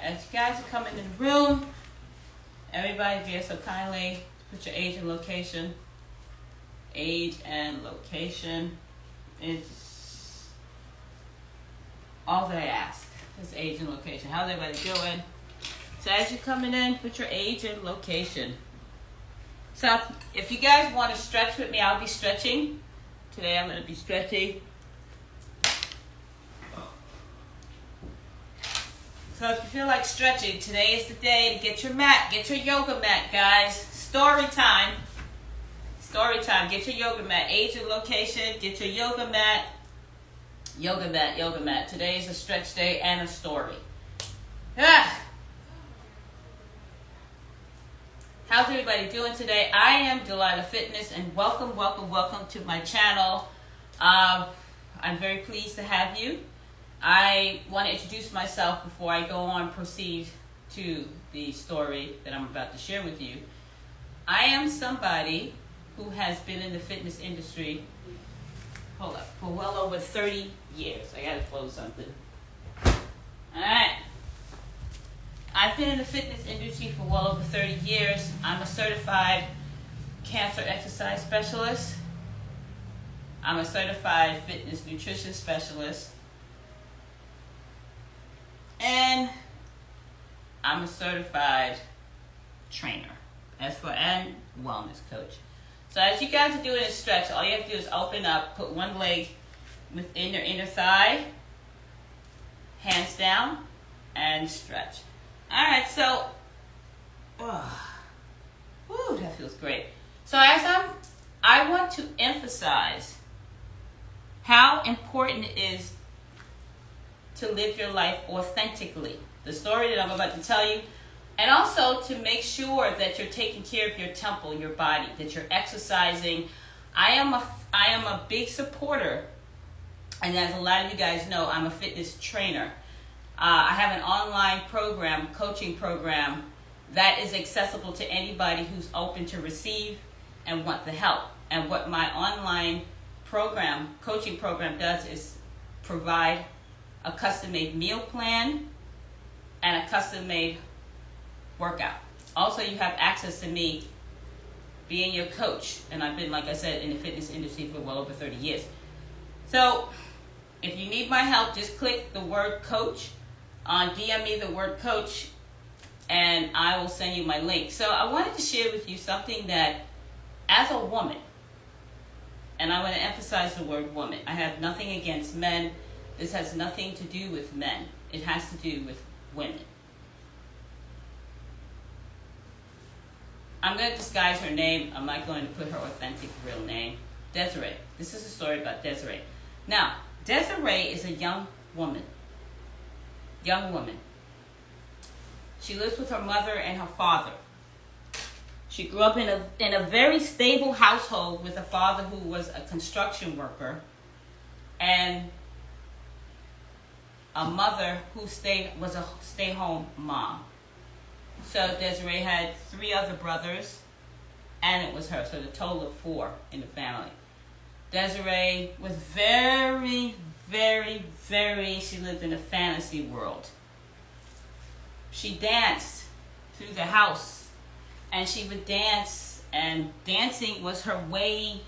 as you guys are coming in the room, everybody be so kindly put your age and location. Age and location is all that I ask. Is age and location. How's everybody doing? So as you're coming in, put your age and location. So if you guys want to stretch with me, I'll be stretching. Today I'm going to be stretching. So if you feel like stretching, today is the day to get your mat. Get your yoga mat, guys. Story time. Story time. Get your yoga mat. Age and location. Get your yoga mat. Yoga mat, yoga mat. Today is a stretch day and a story. Ah. How's everybody doing today? I am Delilah Fitness, and welcome, welcome, welcome to my channel. I'm very pleased to have you. I want to introduce myself before I go on proceed to the story that I'm about to share with you. I am somebody who has been in the fitness industry, for well over 30 years. I gotta close something. Alright. I've been in the fitness industry for well over 30 years. I'm a certified cancer exercise specialist. I'm a certified fitness nutrition specialist. And I'm a certified trainer and wellness coach. So as you guys are doing a stretch, all you have to do is open up, put one leg within your inner thigh, hands down, and stretch. Alright, so, that feels great. So I want to emphasize how important it is to live your life authentically. The story that I'm about to tell you, and also to make sure that you're taking care of your temple, your body, that you're exercising. I am a big supporter, and as a lot of you guys know, I'm a fitness trainer. I have an online program, coaching program, that is accessible to anybody who's open to receive and want the help. And what my online program, coaching program does is provide a custom-made meal plan and a custom-made workout. Also, you have access to me being your coach. And I've been, like I said, in the fitness industry for well over 30 years. So, if you need my help, just click the word coach. DM me the word coach, and I will send you my link. So, I wanted to share with you something that, as a woman, and I want to emphasize the word woman. I have nothing against men. This has nothing to do with men. It has to do with women. I'm going to disguise her name. I'm not going to put her authentic real name. Desiree. This is a story about Desiree. Now, Desiree is a young woman. Young woman. She lives with her mother and her father. She grew up in a very stable household with a father who was a construction worker and a mother who was a stay-home mom. So Desiree had 3 other brothers, and it was her. So the total of 4 in the family. Desiree was very, very, she lived in a fantasy world. She danced through the house, and she would dance, and dancing was her way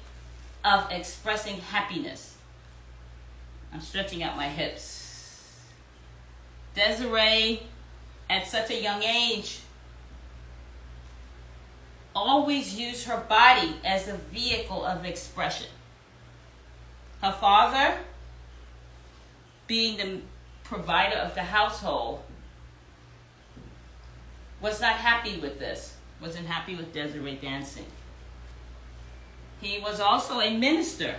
of expressing happiness. I'm stretching out my hips. Desiree, at such a young age, always used her body as a vehicle of expression. Her father, being the provider of the household, was not happy with this, wasn't happy with Desiree dancing. He was also a minister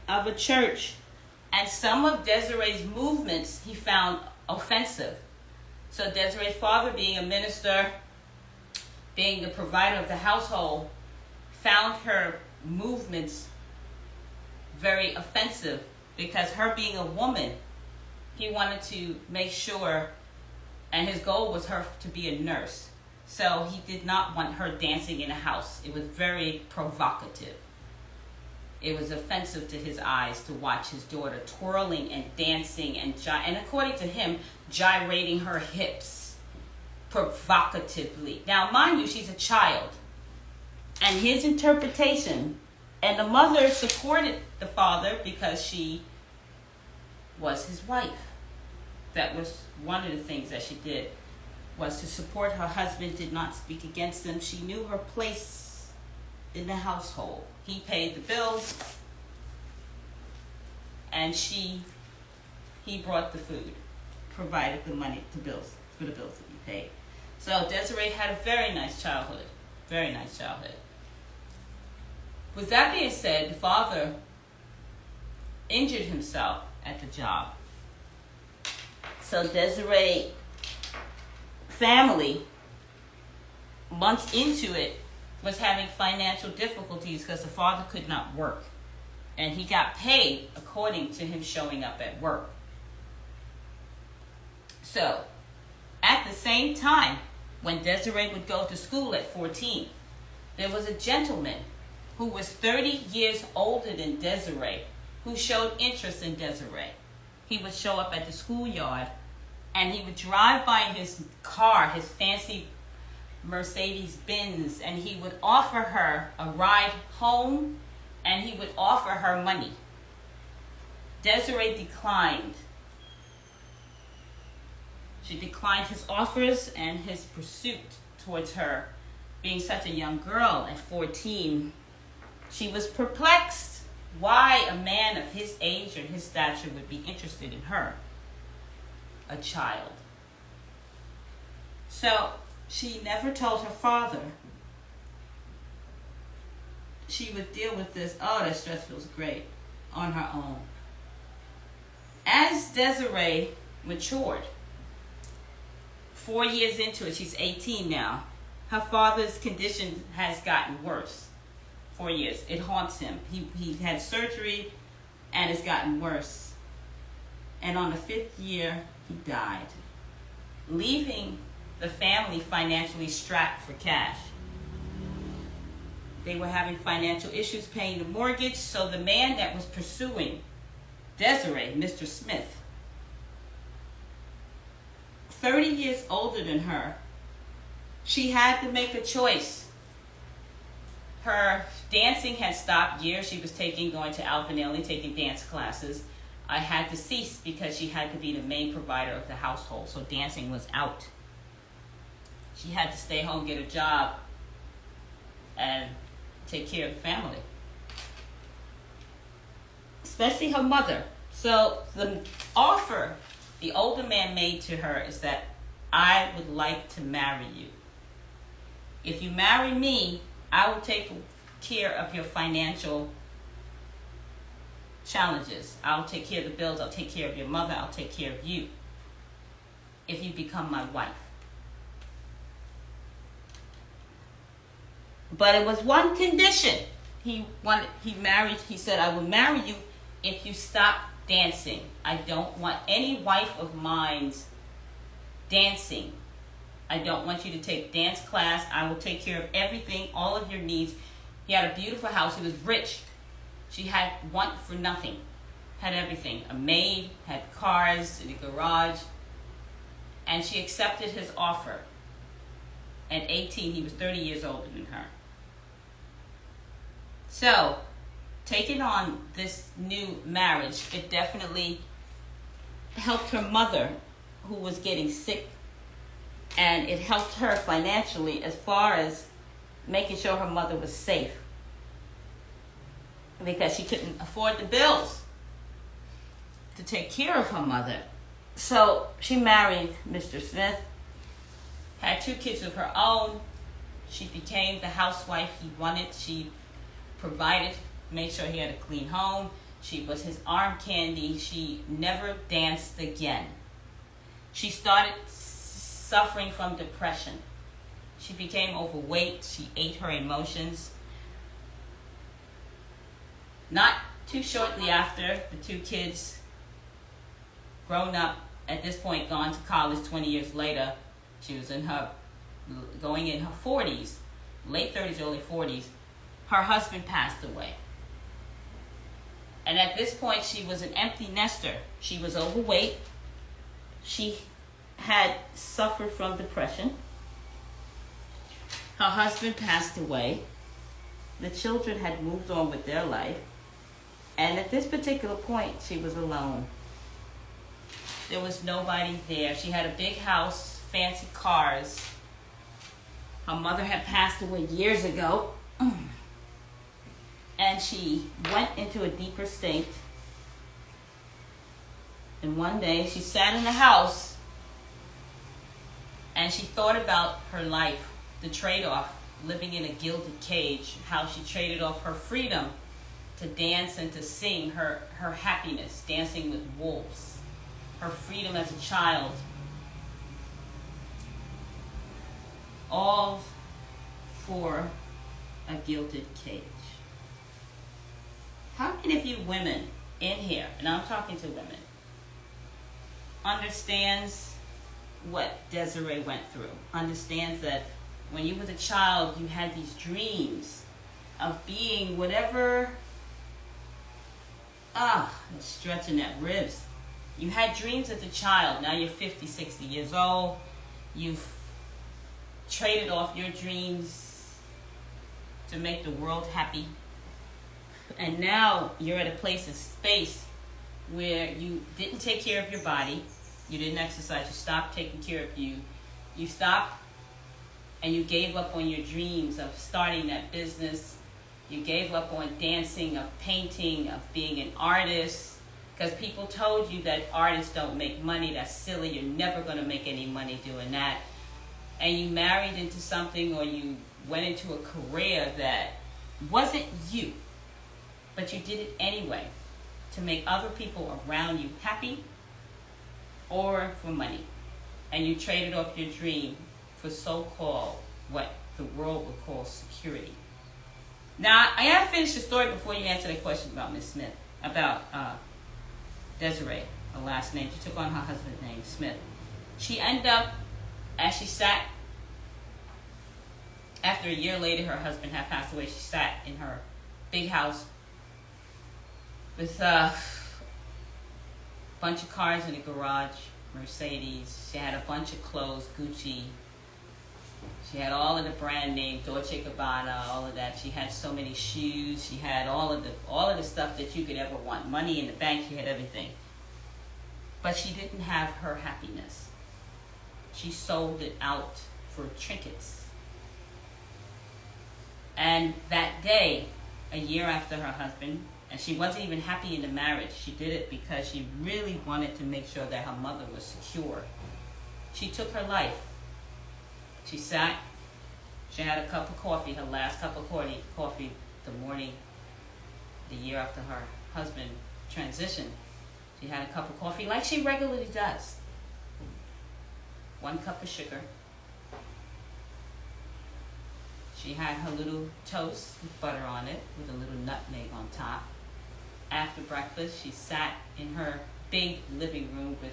of a church, and some of Desiree's movements he found offensive. So Desiree's father, being a minister, being the provider of the household, found her movements very offensive because her being a woman, he wanted to make sure, and his goal was her to be a nurse. So he did not want her dancing in a house. It was very provocative. It was offensive to his eyes to watch his daughter twirling and dancing and according to him, gyrating her hips provocatively. Now, mind you, she's a child. And his interpretation, and the mother supported the father because she was his wife. That was one of the things that she did, was to support her husband, did not speak against him. She knew her place in the household. He paid the bills, and he brought the food, provided the money for the bills to be paid. So Desiree had a very nice childhood, very nice childhood. With that being said, the father injured himself at the job. So Desiree family, months into it, was having financial difficulties because the father could not work. And he got paid according to him showing up at work. So, at the same time, when Desiree would go to school at 14, there was a gentleman who was 30 years older than Desiree who showed interest in Desiree. He would show up at the schoolyard and he would drive by his car, his fancy Mercedes-Benz, and he would offer her a ride home and he would offer her money. Desiree declined. She declined his offers and his pursuit towards her. Being such a young girl at 14, she was perplexed why a man of his age or his stature would be interested in her, a child. So she never told her father. She would deal with this, oh, that stress feels great, on her own. As Desiree matured, 4 years into it, she's 18 now, her father's condition has gotten worse. 4 years. It haunts him. He had surgery and it's gotten worse. And on the 5th year, he died, leaving the family financially strapped for cash. They were having financial issues paying the mortgage, so the man that was pursuing Desiree, Mr. Smith, 30 years older than her, she had to make a choice. Her dancing had stopped years. She was going to Alvin Ailey, taking dance classes. I had to cease because she had to be the main provider of the household, so dancing was out. She had to stay home, get a job, and take care of the family. Especially her mother. So the offer the older man made to her is that I would like to marry you. If you marry me, I will take care of your financial challenges. I'll take care of the bills. I'll take care of your mother. I'll take care of you if you become my wife. But it was one condition. He said, I will marry you if you stop dancing. I don't want any wife of mine's dancing. I don't want you to take dance class. I will take care of everything, all of your needs. He had a beautiful house. He was rich. She had want for nothing. Had everything. A maid, had cars in the garage. And she accepted his offer. At 18, he was 30 years older than her. So, taking on this new marriage, it definitely helped her mother, who was getting sick, and it helped her financially as far as making sure her mother was safe, because she couldn't afford the bills to take care of her mother. So she married Mr. Smith, had 2 kids of her own. She became the housewife he wanted. She provided, made sure he had a clean home. She was his arm candy. She never danced again. She started suffering from depression. She became overweight. She ate her emotions. Not too shortly after, the 2 kids grown up, at this point gone to college 20 years later. She was going in her 40s, late 30s, early 40s. Her husband passed away. And at this point, she was an empty nester. She was overweight. She had suffered from depression. Her husband passed away. The children had moved on with their life. And at this particular point, she was alone. There was nobody there. She had a big house, fancy cars. Her mother had passed away years ago. And she went into a deeper state. And one day she sat in the house and she thought about her life, the trade-off, living in a gilded cage, how she traded off her freedom to dance and to sing, her happiness, dancing with wolves, her freedom as a child, all for a gilded cage. How many of you women in here, and I'm talking to women, understands what Desiree went through, understands that when you was a child, you had these dreams of being whatever, stretching at ribs. You had dreams as a child. Now you're 50, 60 years old. You've traded off your dreams to make the world happy. And now you're at a place in space where you didn't take care of your body. You didn't exercise. You stopped taking care of you. You stopped and you gave up on your dreams of starting that business. You gave up on dancing, of painting, of being an artist. Because people told you that artists don't make money. That's silly. You're never going to make any money doing that. And you married into something, or you went into a career that wasn't you. But you did it anyway to make other people around you happy or for money. And you traded off your dream for so-called what the world would call security. Now, I gotta finish the story before you answer the question about Miss Smith, about Desiree, her last name. She took on her husband's name, Smith. She ended up, as she sat, after a year later, her husband had passed away. She sat in her big house with a bunch of cars in the garage, Mercedes. She had a bunch of clothes, Gucci. She had all of the brand name, Dolce & Gabbana, all of that. She had so many shoes. She had all of the stuff that you could ever want. Money in the bank. She had everything. But she didn't have her happiness. She sold it out for trinkets. And that day, a year after her husband, and she wasn't even happy in the marriage. She did it because she really wanted to make sure that her mother was secure. She took her life. She sat, she had a cup of coffee, her last cup of coffee the morning, the year after her husband transitioned. She had a cup of coffee like she regularly does. 1 cup of sugar. She had her little toast with butter on it, with a little nutmeg on top. After breakfast, she sat in her big living room with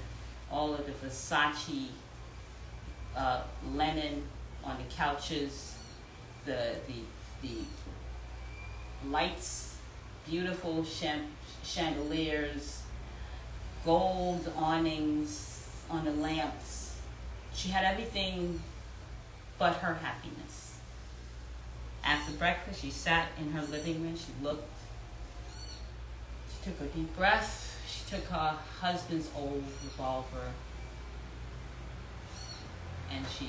all of the Versace linen on the couches, the lights, beautiful chandeliers, gold awnings on the lamps. She had everything but her happiness. After breakfast, she sat in her living room. She looked. She took a deep breath. She took her husband's old revolver and she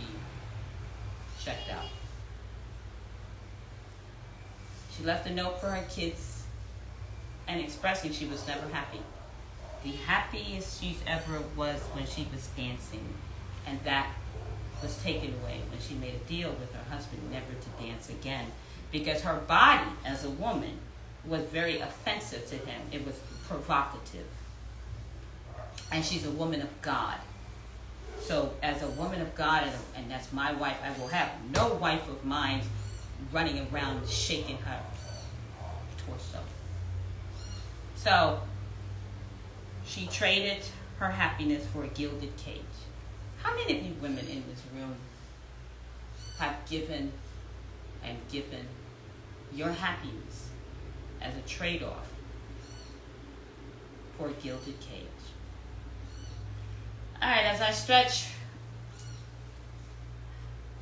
checked out. She left a note for her kids and expressing she was never happy. The happiest she ever was when she was dancing, and that was taken away when she made a deal with her husband never to dance again, because her body as a woman was very offensive to him. It was provocative. And she's a woman of God. So as a woman of God, and that's my wife, I will have no wife of mine running around shaking her torso. So she traded her happiness for a gilded cage. How many of you women in this room have given and given your happiness as a trade-off for a gilded cage. All right, as I stretch,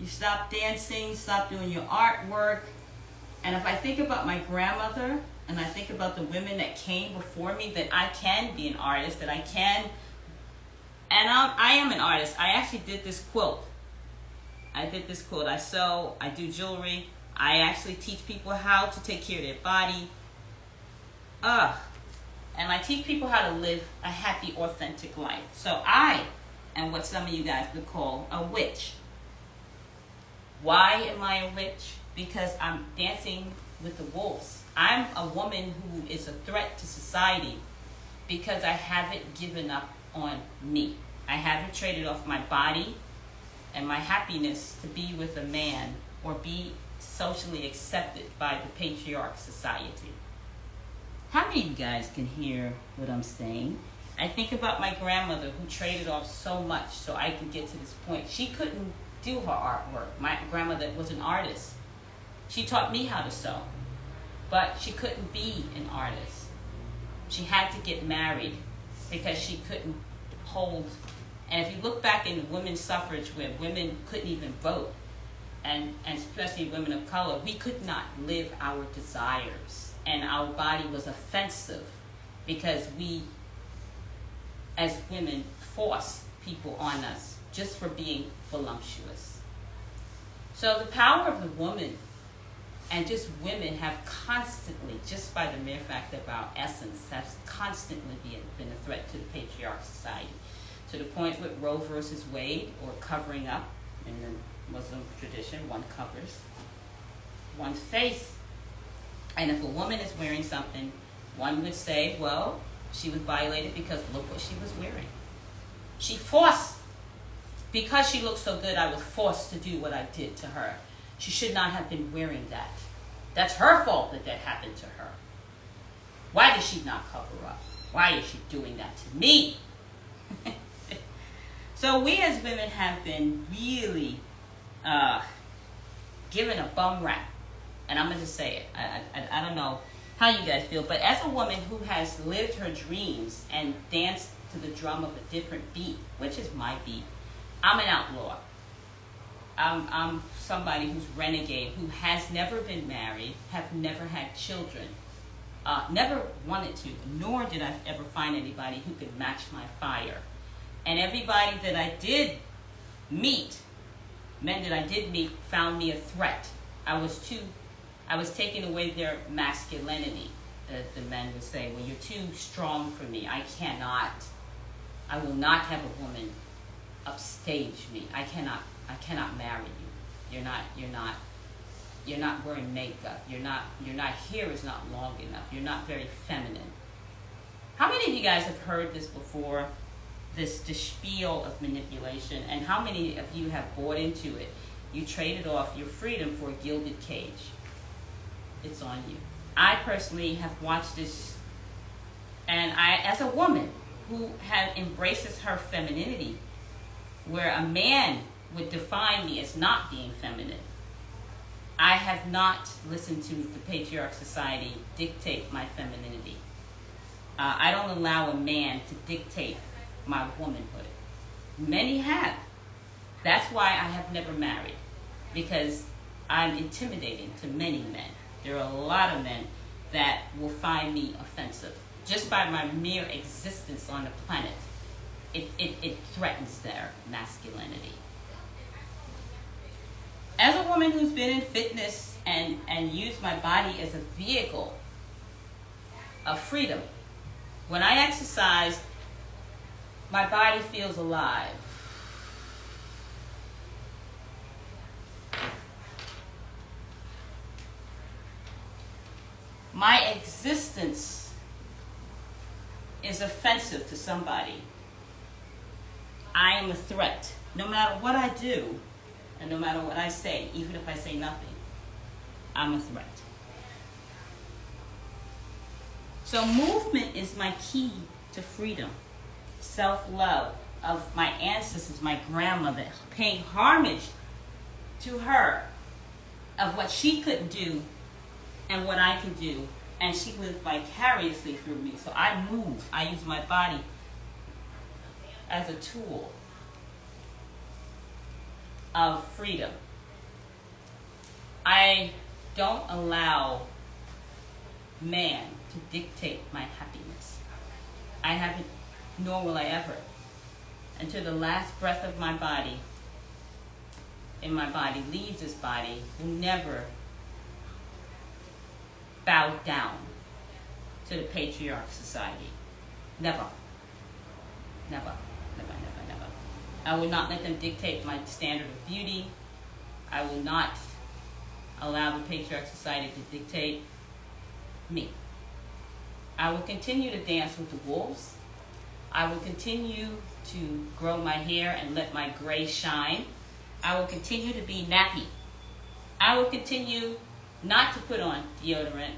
you stop dancing, stop doing your artwork. And if I think about my grandmother, and I think about the women that came before me, that I can be an artist, that I can, and I am an artist. I actually did this quilt. I sew, I do jewelry. I actually teach people how to take care of their body. And I teach people how to live a happy, authentic life. So I am what some of you guys would call a witch. Why am I a witch? Because I'm dancing with the wolves. I'm a woman who is a threat to society because I haven't given up on me. I haven't traded off my body and my happiness to be with a man or be socially accepted by the patriarch society. How many of you guys can hear what I'm saying? I think about my grandmother who traded off so much so I could get to this point. She couldn't do her artwork. My grandmother was an artist. She taught me how to sew, but she couldn't be an artist. She had to get married because she couldn't hold. And if you look back in women's suffrage where women couldn't even vote, and especially women of color, we could not live our desires. And our body was offensive because we, as women, force people on us just for being voluptuous. So the power of the woman and just women have constantly, just by the mere fact of our essence, has constantly been a threat to the patriarch society. To the point with Roe versus Wade, or covering up in the Muslim tradition, one covers one's face. And if a woman is wearing something, one would say, well, she was violated because look what she was wearing. She forced, because she looked so good, I was forced to do what I did to her. She should not have been wearing that. That's her fault that happened to her. Why did she not cover up? Why is she doing that to me? So we as women have been really given a bum rap. And I'm going to say it. I don't know how you guys feel, but as a woman who has lived her dreams and danced to the drum of a different beat, which is my beat, I'm an outlaw. I'm somebody who's renegade, who has never been married, have never had children, never wanted to, nor did I ever find anybody who could match my fire. And everybody that I did meet, men that I did meet, found me a threat. I was taking away their masculinity. The men would say, well, you're too strong for me. I will not have a woman upstage me. I cannot marry you. You're not wearing makeup. Your hair is not long enough. You're not very feminine. How many of you guys have heard this before? This spiel of manipulation, and how many of you have bought into it? You traded off your freedom for a gilded cage. It's on you. I personally have watched this, and as a woman who embraces her femininity, where a man would define me as not being feminine, I have not listened to the patriarch society dictate my femininity. I don't allow a man to dictate my womanhood. Many have. That's why I have never married, because I'm intimidating to many men. There are a lot of men that will find me offensive just by my mere existence on the planet. It threatens their masculinity. As a woman who's been in fitness and used my body as a vehicle of freedom, when I exercise, my body feels alive. My existence is offensive to somebody. I am a threat. No matter what I do, and no matter what I say, even if I say nothing, I'm a threat. So movement is my key to freedom. Self-love of my ancestors, my grandmother, paying homage to her of what she couldn't do and what I can do, And she lived vicariously through me. So I move. I use my body as a tool of freedom. I don't allow man to dictate my happiness. I haven't, nor will I ever. Until the last breath of my body, in my body, leaves this body, will never bow down to the patriarch society. Never. Never. Never, never, never. I will not let them dictate my standard of beauty. I will not allow the patriarch society to dictate me. I will continue to dance with the wolves. I will continue to grow my hair and let my gray shine. I will continue to be nappy. I will continue not to put on deodorant.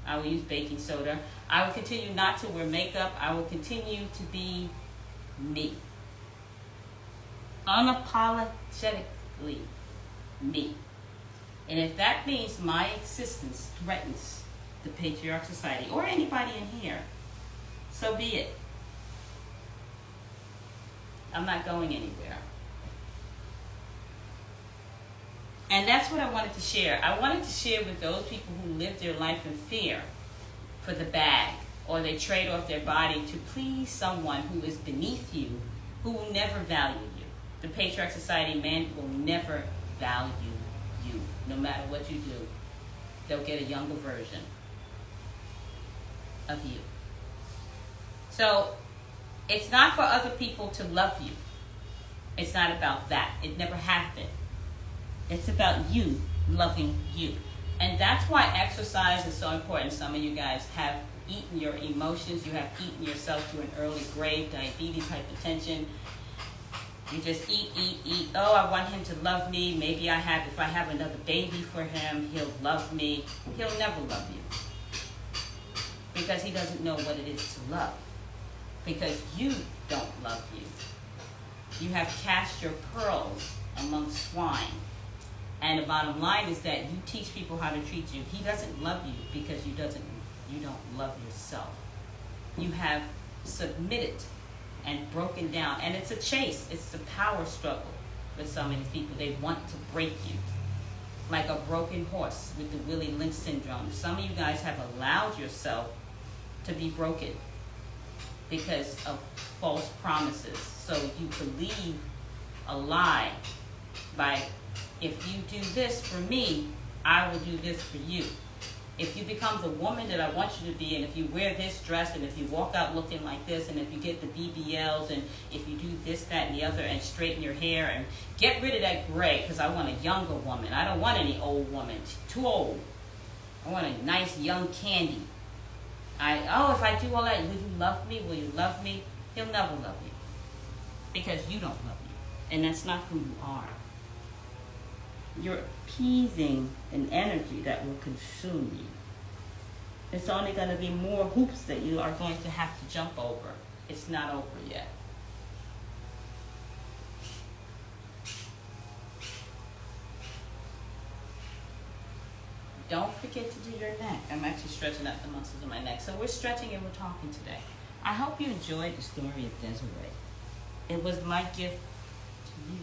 I will use baking soda. I will continue not to wear makeup. I will continue to be me. Unapologetically me. And if that means my existence threatens the patriarch society or anybody in here, so be it. I'm not going anywhere. And that's what I wanted to share. I wanted to share with those people who live their life in fear for the bag, or they trade off their body to please someone who is beneath you, who will never value you. The patriarch society man will never value you, no matter what you do. They'll get a younger version of you. So it's not for other people to love you. It's not about that. It never happened. It's about you loving you. And that's why exercise is so important. Some of you guys have eaten your emotions. You have eaten yourself to an early grave, diabetes, hypertension. You just eat. Oh, I want him to love me. Maybe if I have another baby for him, he'll love me. He'll never love you. Because he doesn't know what it is to love. Because you don't love you. You have cast your pearls among swine. And the bottom line is that you teach people how to treat you. He doesn't love you because you don't love yourself. You have submitted and broken down. And it's a chase. It's a power struggle with some of these people. They want to break you. Like a broken horse with the Willie Lynch syndrome. Some of you guys have allowed yourself to be broken because of false promises. So you believe a lie by, if you do this for me, I will do this for you. If you become the woman that I want you to be, and if you wear this dress, and if you walk out looking like this, and if you get the BBLs, and if you do this, that, and the other, and straighten your hair, and get rid of that gray, because I want a younger woman. I don't want any old woman. She's too old. I want a nice young Candy. If I do all that, will you love me? Will you love me? He'll never love you. Because you don't love you. And that's not who you are. You're appeasing an energy that will consume you. It's only going to be more hoops that you are going to have to jump over. It's not over yet. Don't forget to do your neck. I'm actually stretching out the muscles of my neck. So we're stretching and we're talking today. I hope you enjoyed the story of Desiree. It was my gift to you.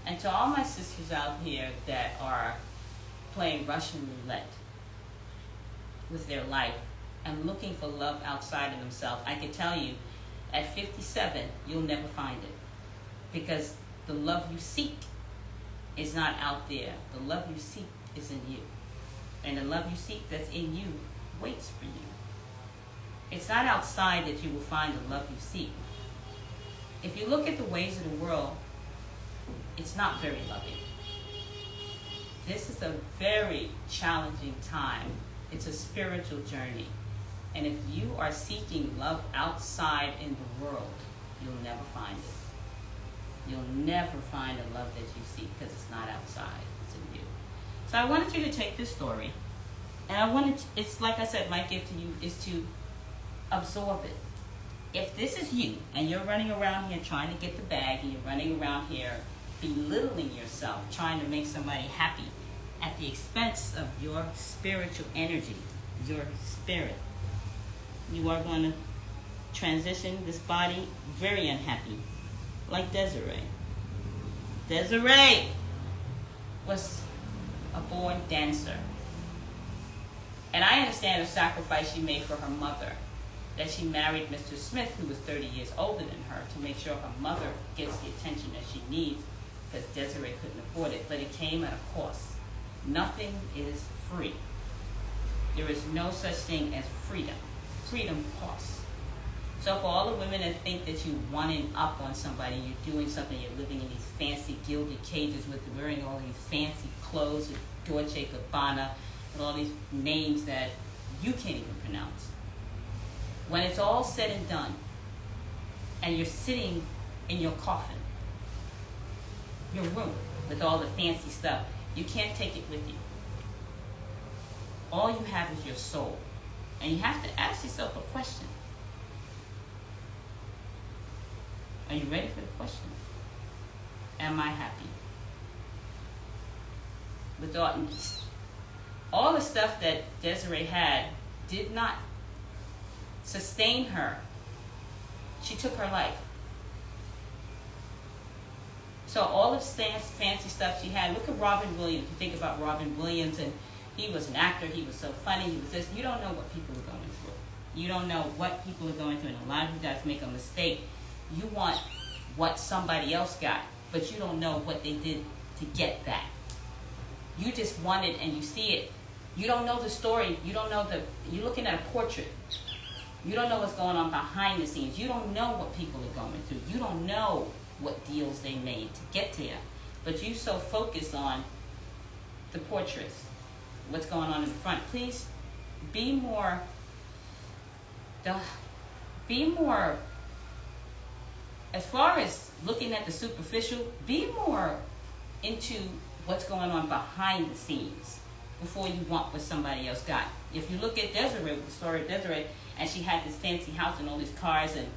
And to all my sisters out here that are playing Russian roulette with their life and looking for love outside of themselves, I can tell you, at 57, you'll never find it. Because the love you seek is not out there. The love you seek is in you. And the love you seek that's in you waits for you. It's not outside that you will find the love you seek. If you look at the ways of the world, it's not very loving. This is a very challenging time. It's a spiritual journey. And if you are seeking love outside in the world, you'll never find it. You'll never find the love that you seek because it's not outside. It's in you. So I wanted you to take this story, and it's like I said, my gift to you is to absorb it. If this is you, and you're running around here trying to get the bag, and you're running around here belittling yourself, trying to make somebody happy at the expense of your spiritual energy, your spirit. You are going to transition this body very unhappy, like Desiree. Desiree was a born dancer. And I understand the sacrifice she made for her mother, that she married Mr. Smith, who was 30 years older than her, to make sure her mother gets the attention that she needs, because Desiree couldn't afford it. But it came at a cost. Nothing is free. There is no such thing as freedom. Freedom costs. So for all the women that think that you're one up on somebody, you're doing something, you're living in these fancy gilded cages with wearing all these fancy clothes with Dolce & Gabbana and all these names that you can't even pronounce. When it's all said and done, and you're sitting in your coffin, your room, with all the fancy stuff, you can't take it with you. All you have is your soul. And you have to ask yourself a question. Are you ready for the question? Am I happy? With all the stuff that Desiree had did not sustain her. She took her life. So all of Stan's fancy stuff she had, look at Robin Williams. You think about Robin Williams, and he was an actor, he was so funny, he was this. You don't know what people are going through. You don't know what people are going through, and a lot of you guys make a mistake. You want what somebody else got, but you don't know what they did to get that. You just want it and you see it. You don't know the story. You don't know you're looking at a portrait. You don't know what's going on behind the scenes. You don't know what people are going through. You don't know what deals they made to get there. But you so focused on the portraits, what's going on in the front. Please be more, as far as looking at the superficial, be more into what's going on behind the scenes before you want what somebody else got. If you look at Desiree, the story of Desiree, and she had this fancy house and all these cars and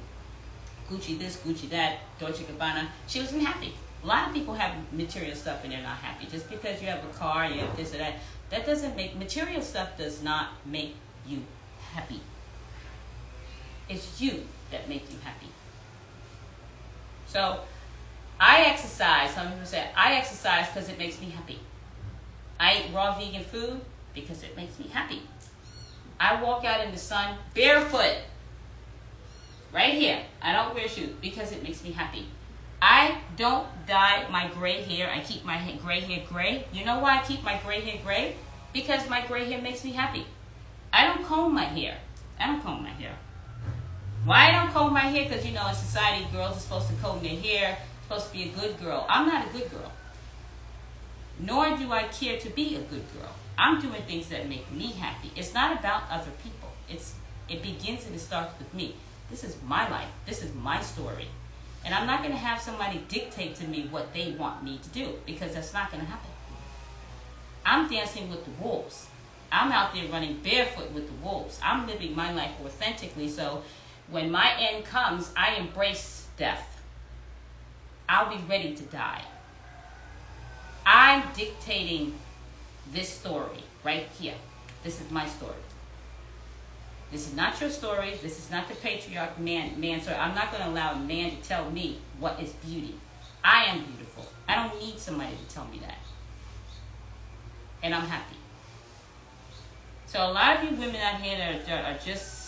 Gucci this, Gucci that, Dolce & Gabbana, she wasn't happy. A lot of people have material stuff and they're not happy. Just because you have a car, you have this or that, that doesn't make, material stuff does not make you happy. It's you that makes you happy. So, I exercise. Some people say, I exercise because it makes me happy. I eat raw vegan food because it makes me happy. I walk out in the sun barefoot. Right here. I don't wear shoes because it makes me happy. I don't dye my gray hair. I keep my gray hair gray. You know why I keep my gray hair gray? Because my gray hair makes me happy. I don't comb my hair. Why I don't comb my hair? Because, you know, in society, girls are supposed to comb their hair, supposed to be a good girl. I'm not a good girl. Nor do I care to be a good girl. I'm doing things that make me happy. It's not about other people. It begins and it starts with me. This is my life. This is my story. And I'm not going to have somebody dictate to me what they want me to do, because that's not going to happen. I'm dancing with the wolves. I'm out there running barefoot with the wolves. I'm living my life authentically, so when my end comes, I embrace death. I'll be ready to die. I'm dictating this story right here. This is my story. This is not your story. This is not the patriarch man story. I'm not going to allow a man to tell me what is beauty. I am beautiful. I don't need somebody to tell me that. And I'm happy. So a lot of you women out here that are just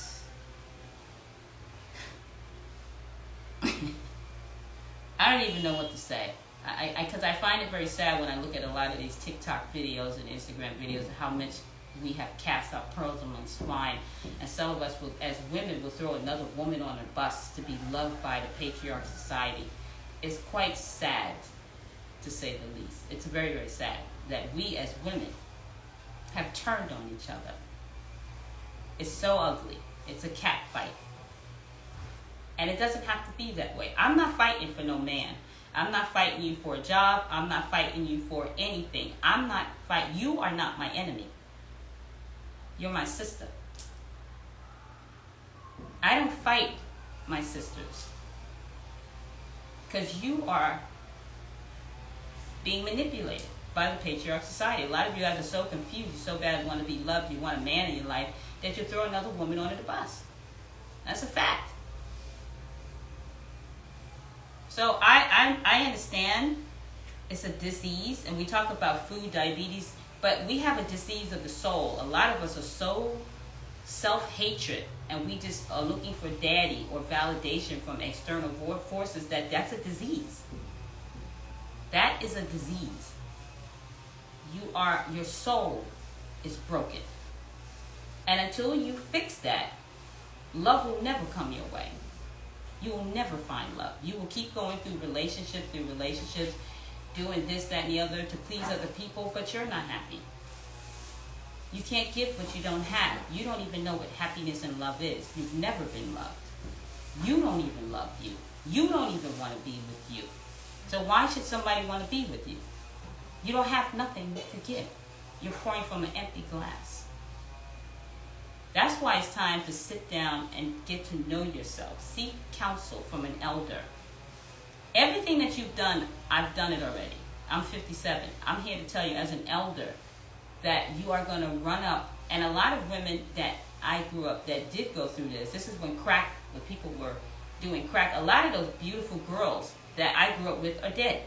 I don't even know what to say. Because I find it very sad when I look at a lot of these TikTok videos and Instagram videos of how much we have cast our pearls among swine. And some of us, as women, will throw another woman on a bus to be loved by the patriarch society. It's quite sad, to say the least. It's very, very sad that we as women have turned on each other. It's so ugly. It's a cat fight. And it doesn't have to be that way. I'm not fighting for no man. I'm not fighting you for a job. I'm not fighting you for anything. You are not my enemy. You're my sister. I don't fight my sisters. Because you are being manipulated by the patriarch society. A lot of you guys are so confused. You so bad want to be loved. You want a man in your life. that you throw another woman under the bus. That's a fact. So I understand it's a disease, and we talk about food, diabetes, but we have a disease of the soul. A lot of us are so self-hatred, and we just are looking for daddy or validation from external forces. That's a disease. That is a disease. Your soul is broken. And until you fix that, love will never come your way. You will never find love. You will keep going through relationships, doing this, that, and the other to please other people, but you're not happy. You can't give what you don't have. You don't even know what happiness and love is. You've never been loved. You don't even love you. You don't even want to be with you. So why should somebody want to be with you? You don't have nothing to give. You're pouring from an empty glass. That's why it's time to sit down and get to know yourself. Seek counsel from an elder. Everything that you've done, I've done it already. I'm 57. I'm here to tell you as an elder that you are going to run up. And a lot of women that I grew up that did go through this is when people were doing crack. A lot of those beautiful girls that I grew up with are dead.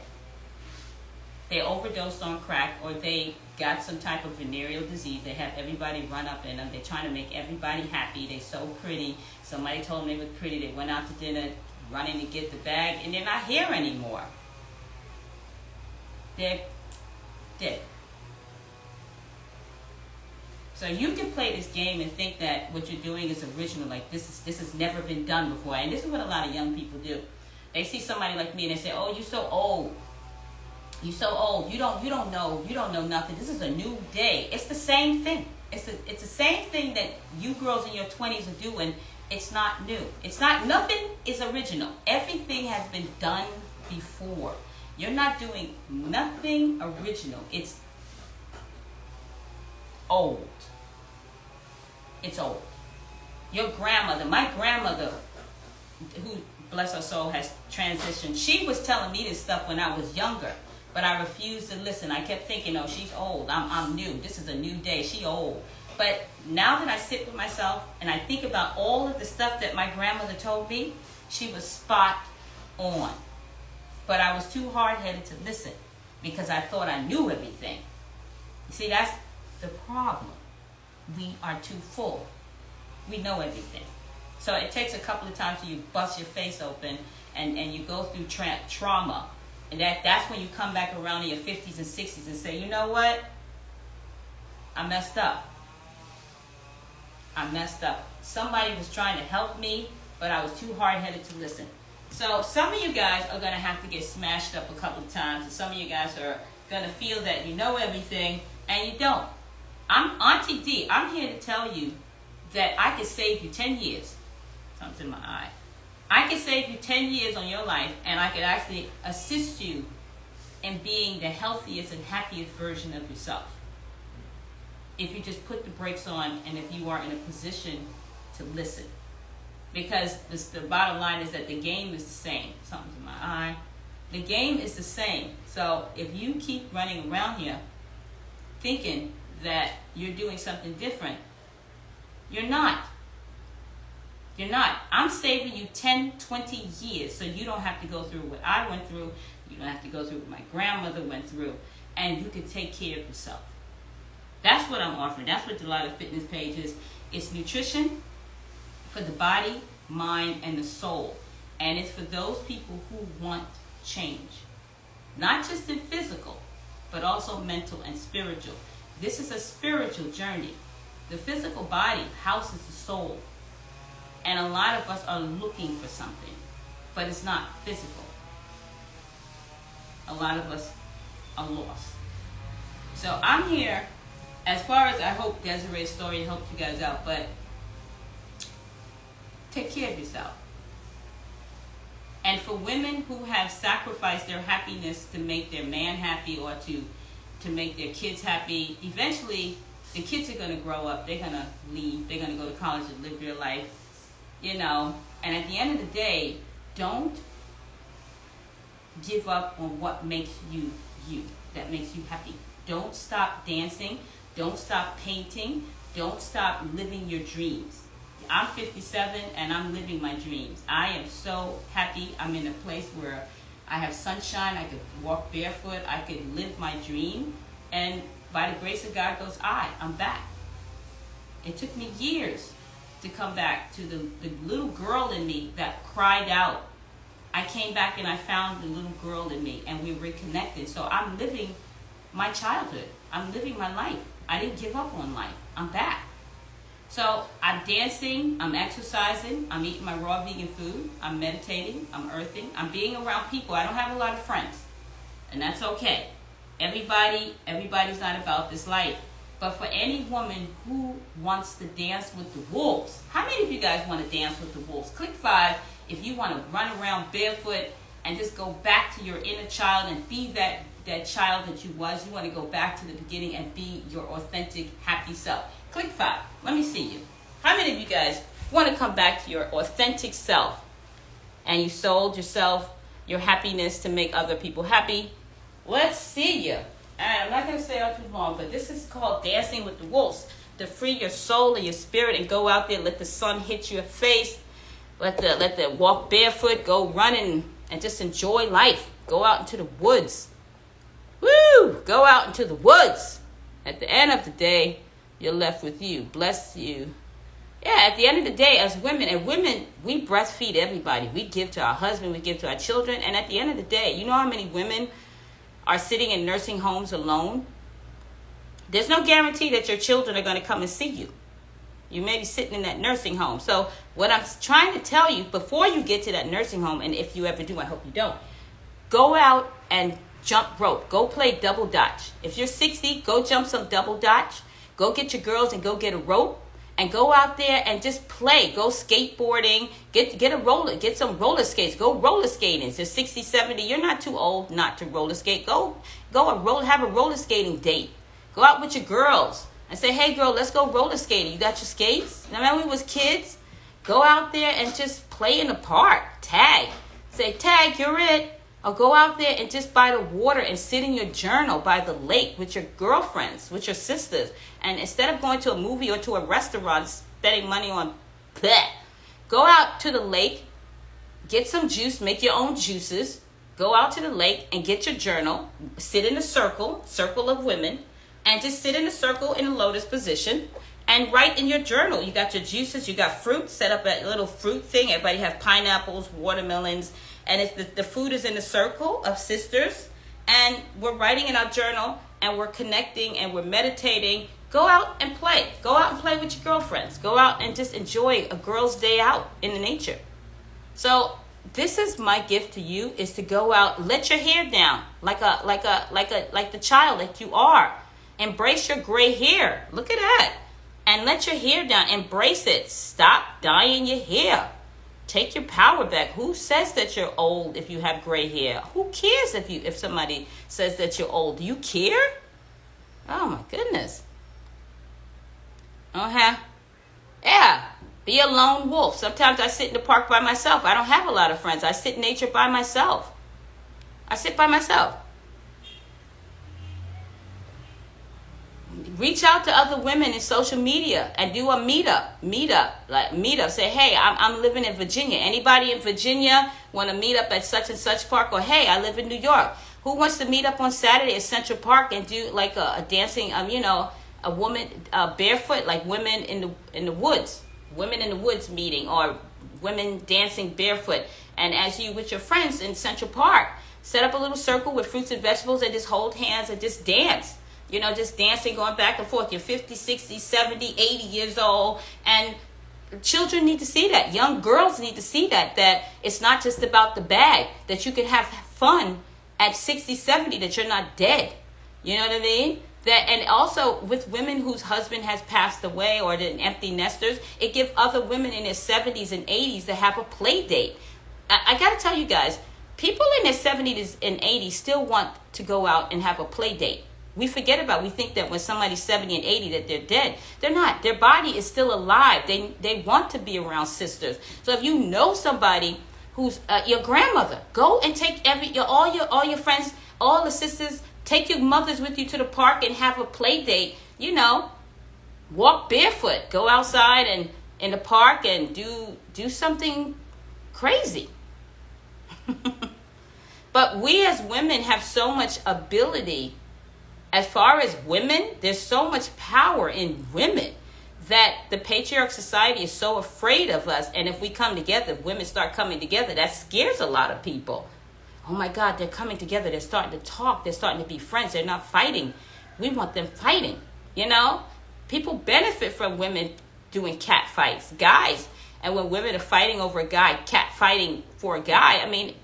They overdosed on crack, or they got some type of venereal disease. They have everybody run up in them. They're trying to make everybody happy. They're so pretty. Somebody told them they were pretty. They went out to dinner, running to get the bag, and they're not here anymore. They're dead. So you can play this game and think that what you're doing is original, like this has never been done before. And this is what a lot of young people do. They see somebody like me and they say, "Oh, you're so old. You're so old. You don't know nothing. This is a new day." It's the same thing. It's the same thing that you girls in your 20s are doing. It's not new. Nothing is original. Everything has been done before. You're not doing nothing original. It's old. It's old. Your grandmother, my grandmother, who, bless her soul, has transitioned. She was telling me this stuff when I was younger, but I refused to listen. I kept thinking, "Oh, she's old. I'm new. This is a new day. She old." But now that I sit with myself and I think about all of the stuff that my grandmother told me, she was spot on. But I was too hard-headed to listen because I thought I knew everything. You see, that's the problem. We are too full. We know everything. So it takes a couple of times till you bust your face open and you go through trauma. And that's when you come back around in your 50s and 60s and say, "You know what? I messed up. Somebody was trying to help me, but I was too hard-headed to listen." So some of you guys are going to have to get smashed up a couple of times. And some of you guys are going to feel that you know everything, and you don't. I'm Auntie D. I'm here to tell you that I could save you 10 years. Something's in my eye. I could save you 10 years on your life, and I could actually assist you in being the healthiest and happiest version of yourself. If you just put the brakes on, and if you are in a position to listen. Because the bottom line is that the game is the same. Something's in my eye. The game is the same. So if you keep running around here thinking that you're doing something different, you're not. You're not. I'm saving you 10, 20 years so you don't have to go through what I went through. You don't have to go through what my grandmother went through. And you can take care of yourself. That's what I'm offering. That's what Delilah Fitness page is. It's nutrition for the body, mind, and the soul. And it's for those people who want change. Not just in physical, but also mental and spiritual. This is a spiritual journey. The physical body houses the soul. And a lot of us are looking for something, but it's not physical. A lot of us are lost. So I'm here, as far as I hope Desiree's story helped you guys out, but take care of yourself. And for women who have sacrificed their happiness to make their man happy or to make their kids happy, eventually the kids are going to grow up. They're going to leave. They're going to go to college and live their life, you know. And at the end of the day, don't give up on what makes you you, that makes you happy. Don't stop dancing. Don't stop painting. Don't stop living your dreams. I'm 57 and I'm living my dreams. I am so happy. I'm in a place where I have sunshine. I could walk barefoot. I could live my dream. And by the grace of God goes I'm back. It took me years to come back to the little girl in me that cried out. I came back and I found the little girl in me and we reconnected. So I'm living my childhood. I'm living my life. I didn't give up on life. I'm back. So I'm dancing, I'm exercising, I'm eating my raw vegan food, I'm meditating, I'm earthing, I'm being around people. I don't have a lot of friends, and that's okay. Everybody's not about this life. But for any woman who wants to dance with the wolves, how many of you guys want to dance with the wolves? Click 5 if you want to run around barefoot and just go back to your inner child and be that child that you was. You want to go back to the beginning and be your authentic, happy self. Click 5. Let me see you. How many of you guys want to come back to your authentic self and you sold yourself, your happiness to make other people happy? Let's see you. And I'm not going to stay out too long, but this is called Dancing with the Wolves. To free your soul and your spirit and go out there, let the sun hit your face. Let the walk barefoot, go running and just enjoy life. Go out into the woods. Woo! Go out into the woods. At the end of the day, you're left with you. Bless you. Yeah, at the end of the day, as women, and women, we breastfeed everybody. We give to our husband, we give to our children. And at the end of the day, you know how many women are sitting in nursing homes alone? There's no guarantee that your children are going to come and see you. You may be sitting in that nursing home. So what I'm trying to tell you, before you get to that nursing home, and if you ever do, I hope you don't, go out and jump rope. Go play double dutch. If you're 60, go jump some double dutch. Go get your girls and go get a rope and go out there and just play. Go skateboarding. Get some roller skates. Go roller skating. If you're 60, 70, you're not too old not to roller skate. Go have a roller skating date. Go out with your girls and say, hey girl, let's go roller skating. You got your skates? Remember when we was kids? Go out there and just play in the park. Tag. Say, tag, you're it. Or go out there and just by the water and sit in your journal by the lake with your girlfriends, with your sisters. And instead of going to a movie or to a restaurant, spending money on that, go out to the lake, get some juice, make your own juices. Go out to the lake and get your journal. Sit in a circle of women, and just sit in a circle in a lotus position and write in your journal. You got your juices, you got fruit, set up a little fruit thing. Everybody have pineapples, watermelons, and it's the food is in a circle of sisters, and we're writing in our journal, and we're connecting, and we're meditating. Go out and play. Go out and play with your girlfriends. Go out and just enjoy a girl's day out in the nature. So this is my gift to you, is to go out, let your hair down like the child that you are. Embrace your gray hair. Look at that. And let your hair down. Embrace it. Stop dyeing your hair. Take your power back. Who says that you're old if you have gray hair? Who cares if somebody says that you're old? Do you care? Oh my goodness. Yeah. Be a lone wolf. Sometimes I sit in the park by myself. I don't have a lot of friends. I sit in nature by myself. I sit by myself. Reach out to other women in social media and do a meetup. Say, hey, I'm living in Virginia. Anybody in Virginia want to meet up at such and such park? Or hey, I live in New York. Who wants to meet up on Saturday at Central Park and do like a dancing, a woman barefoot, like women in the woods, women in the woods meeting, or women dancing barefoot. And as you with your friends in Central Park, set up a little circle with fruits and vegetables and just hold hands and just dance. Just dancing, going back and forth. You're 50, 60, 70, 80 years old. And children need to see that. Young girls need to see that it's not just about the bag, that you can have fun at 60, 70, that you're not dead. You know what I mean? And also with women whose husband has passed away or the empty nesters, it gives other women in their 70s and 80s to have a play date. I got to tell you guys, people in their 70s and 80s still want to go out and have a play date. We think that when somebody's 70 and 80 that they're dead. They're not. Their body is still alive. They want to be around sisters. So if you know somebody who's your grandmother, go and take all your friends, all the sisters, take your mothers with you to the park and have a play date. walk barefoot, go outside and in the park and do something crazy. But we as women have so much ability. As far as women, there's so much power in women that the patriarch society is so afraid of us. And if we come together, if women start coming together, that scares a lot of people. Oh my God, they're coming together. They're starting to talk. They're starting to be friends. They're not fighting. We want them fighting. You know, people benefit from women doing cat fights, guys. And when women are fighting over a guy, cat fighting for a guy, I mean,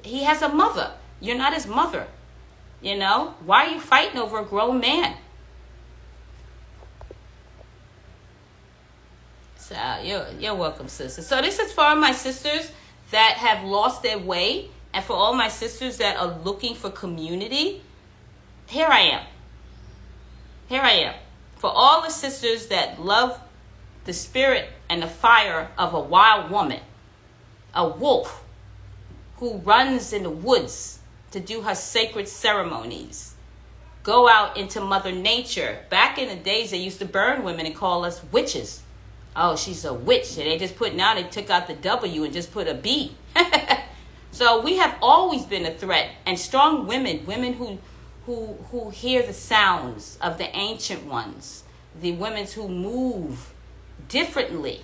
he has a mother. You're not his mother. You know, why are you fighting over a grown man? So you're welcome, sister. So this is for my sisters that have lost their way, and for all my sisters that are looking for community. Here I am. Here I am. For all the sisters that love the spirit and the fire of a wild woman, a wolf who runs in the woods to do her sacred ceremonies, go out into Mother Nature. Back in the days, they used to burn women and call us witches. Oh, she's a witch. And they just they took out the W and just put a B. So we have always been a threat. And strong women who hear the sounds of the ancient ones, the women who move differently,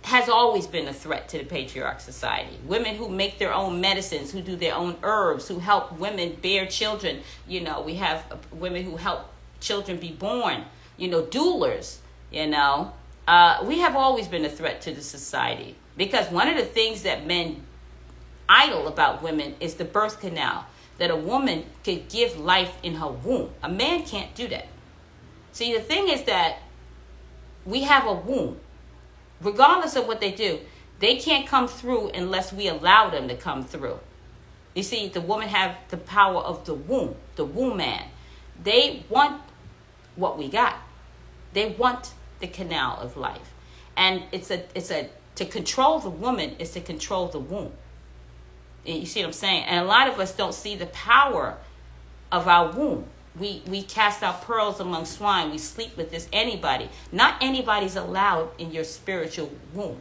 has always been a threat to the patriarch society. Women who make their own medicines, who do their own herbs, who help women bear children. You know, we have women who help children be born, you know, doulas, you know. We have always been a threat to the society, because one of the things that men idle about women is the birth canal, that a woman could give life in her womb. A man can't do that. See, the thing is that we have a womb. Regardless of what they do, they can't come through unless we allow them to come through. You see, the women have the power of the womb man. They want what we got. They want the canal of life. And to control the woman is to control the womb. You see what I'm saying? And a lot of us don't see the power of our womb. We cast out pearls among swine. We sleep with this anybody. Not anybody's allowed in your spiritual womb.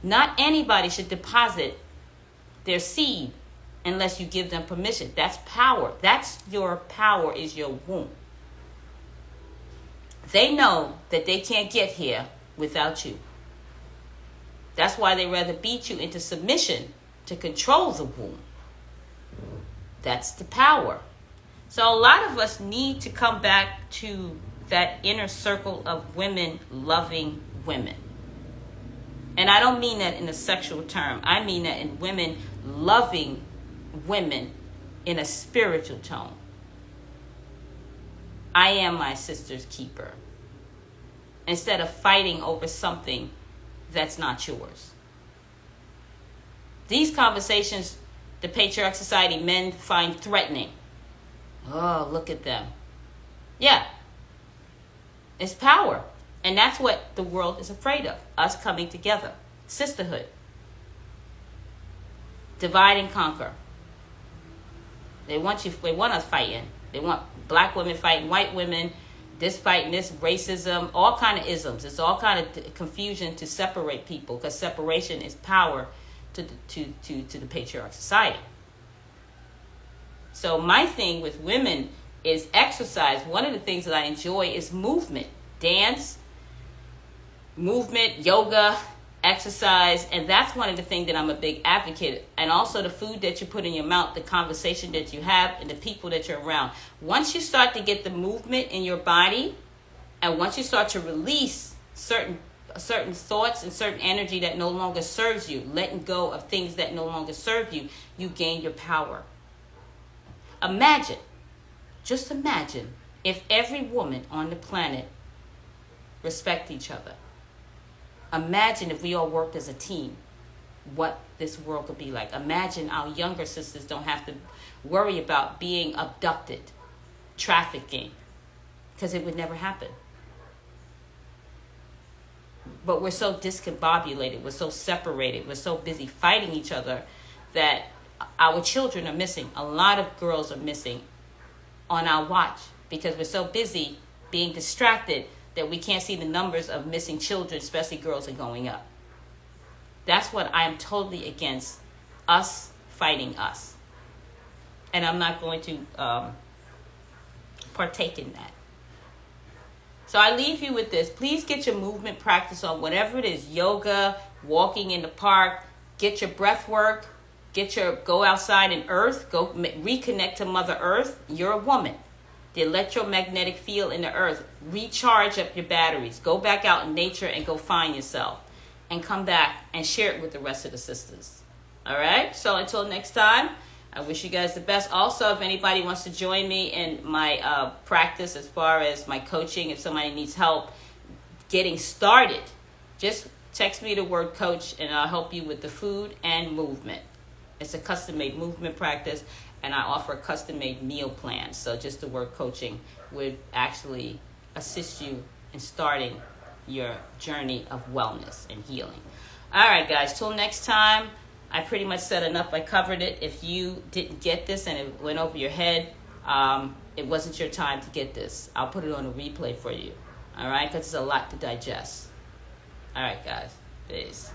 Not anybody should deposit their seed unless you give them permission. That's power. That's your power, is your womb. They know that they can't get here without you. That's why they rather beat you into submission to control the womb. That's the power. So a lot of us need to come back to that inner circle of women loving women. And I don't mean that in a sexual term. I mean that in women loving women in a spiritual tone. I am my sister's keeper. Instead of fighting over something that's not yours. These conversations, the patriarch society men find threatening. Oh, look at them. Yeah. It's power. And that's what the world is afraid of. Us coming together. Sisterhood. Divide and conquer. They want us fighting. They want black women fighting white women, this fighting this, racism, all kind of isms. It's all kind of confusion to separate people, because separation is power to the patriarch society. So my thing with women is exercise. One of the things that I enjoy is movement. Dance, movement, yoga, exercise. And that's one of the things that I'm a big advocate. And also the food that you put in your mouth, the conversation that you have, and the people that you're around. Once you start to get the movement in your body, and once you start to release certain thoughts and certain energy that no longer serves you, letting go of things that no longer serve you, you gain your power. Just imagine if every woman on the planet respect each other. Imagine if we all worked as a team, what this world could be like. Imagine our younger sisters don't have to worry about being abducted, trafficking, because it would never happen. But we're so discombobulated, we're so separated, we're so busy fighting each other that our children are missing. A lot of girls are missing on our watch because we're so busy being distracted that we can't see the numbers of missing children, especially girls, are going up. That's what I am totally against, us fighting us. And I'm not going to partake in that. So I leave you with this. Please get your movement practice on, whatever it is, yoga, walking in the park, get your breath work, go outside in earth, go reconnect to Mother Earth. You're a woman. The electromagnetic field in the earth, recharge up your batteries. Go back out in nature and go find yourself. And come back and share it with the rest of the sisters. All right? So until next time, I wish you guys the best. Also, if anybody wants to join me in my practice as far as my coaching, if somebody needs help getting started, just text me the word coach and I'll help you with the food and movement. It's a custom-made movement practice, and I offer a custom-made meal plan. So just the word coaching would actually assist you in starting your journey of wellness and healing. All right, guys, till next time. I pretty much set enough. I covered it. If you didn't get this and it went over your head, it wasn't your time to get this. I'll put it on a replay for you. All right, because it's a lot to digest. All right, guys. Peace.